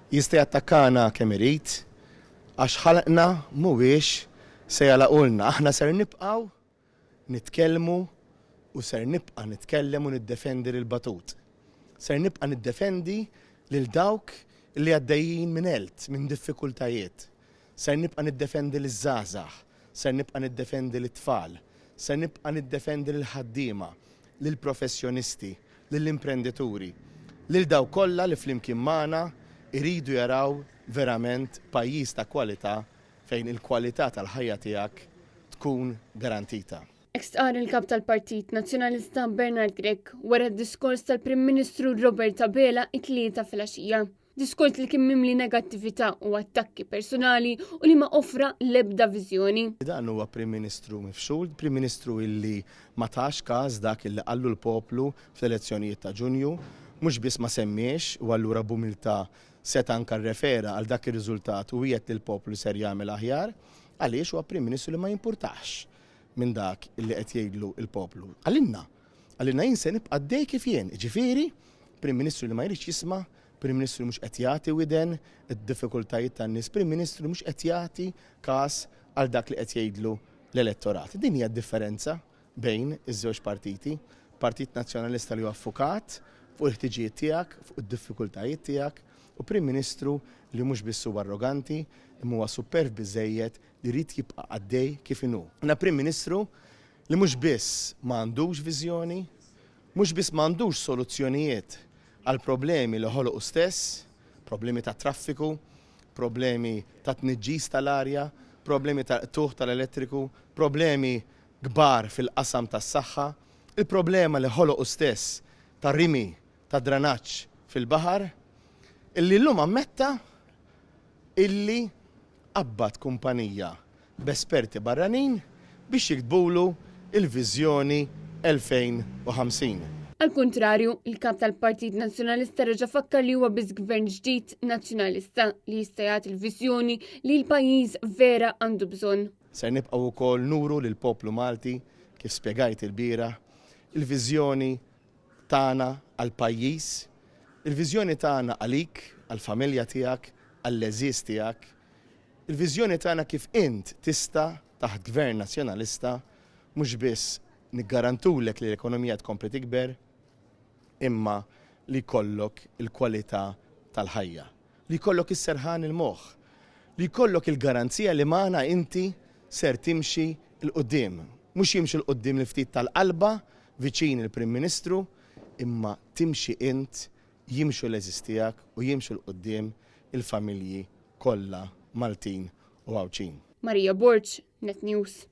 jista' jattakkana kemm irid għax ħalqna mhuwiex se jalaqulna. Aħna ser nibqgħu nitkellmu u ser nibqa' nitkellem u niddefendi lil batut. Ser nibqa' niddefendi lil dawk li għaddejjin minn elt, minn diffikultajiet. Ser nibqa' niddefendi liż-żgħażagħ, ser nibqa' niddefendi lit-tfal, ser nibqa' niddefendi lil ħaddiema, lil professjonisti, lill imprendituri, lil daw kollha li flimkien magħna iridu jaraw verament pajjiż ta' kwalità fejn il-kwalità tal-ħajja tiegħek tkun garantita. Ekstqar il-kap tal-Partit Nazzjonalista Bernard Grech wara d-diskors tal-Prim Ministru Robert Abela it-tlieta filgħaxija. Diskors li kien mimli negattività u attakki personali u li ma offra l-ebda viżjoni. Dan huwa Prim Ministru mifxul, Prim Ministru illi ma tax każ dak illi qallu l-poplu fl-elezzjonijiet ta' Ġunju, mhux biss ma semmiex u allura b'umiltà seta' anke rrefera għal dak ir-riżultat u wieħed li l-poplu ser jagħmel aħjar, għaliex huwa Prim Ministru li ma jimpurtax minn dak illi qed jgħidlu l-poplu. Għalina jien se nibqa' għaddej kif jien, ġifieri Prim Ministru li ma jridx jisma', Prim Ministru mhux qed jagħti widen id-diffikultajiet tan-nies, Prim Ministru mhux qed jagħti każ għal dak li qed jgħidlu l-elettorat. Din hija d-differenza bejn iż-żewġ partiti, Partit Nazzjonalista li huwa affukat fuq il-ħtiġijiet tiegħek, fuq id-diffikultajiet tiegħek, u Prim Ministru li mhux biss huwa arroganti, imma huwa superb biżejjed li jrid jibqa' għaddej kif inhu. Għandna Prim Ministru li mhux biss m'għandux viżjoni, mhux biss m'għandux soluzzjonijiet għal problemi li ħoloqu stess, problemi ta' traffiku, problemi ta' tniġġis tal-arja, problemi ta' tuħ tal-elettriku, problemi kbar fil-qasam tas-saħħa, il-problema li ħoloqu stess ta' rimi ta' dranaġġ fil-baħar, illi llum ammetta illi qabbad kumpanija b'esperti barranin biex jiktbulu il-viżjoni 2050. Al kontrarju, il-kap tal-Partit Nazzjonalista reġa' fakkar li huwa biss gvern ġdid nazzjonalista li jista' jagħti l-viżjoni li l-pajjiż vera għandu bżonn. Se nibqgħu wkoll nuru lil poplu Malti kif spjegajt il-bira il-viżjoni tagħna għall-pajjiż, il-viżjoni tagħna għalik, għall-familja tiegħek, għall-leżiż tiegħek, il-viżjoni tagħna kif int tista' taħt gvern nazzjonalista mhux biss niggarantulek li l-ekonomija tkompli tikber, imma li jkollok il-kwalità tal-ħajja, li jkollok is-serħan il-moħħ, li jkollok il-garanzija li magħna inti ser timxi l-qudiem. Mhux jimxi l-qudiem li ftit tal-qalba viċin il-Prim Ministru, imma timxi int, jimxu l-eżiż tiegħek u jimxu l-qudiem il-familji kollha Maltin u Għawċin. Marija Borċ, Net News.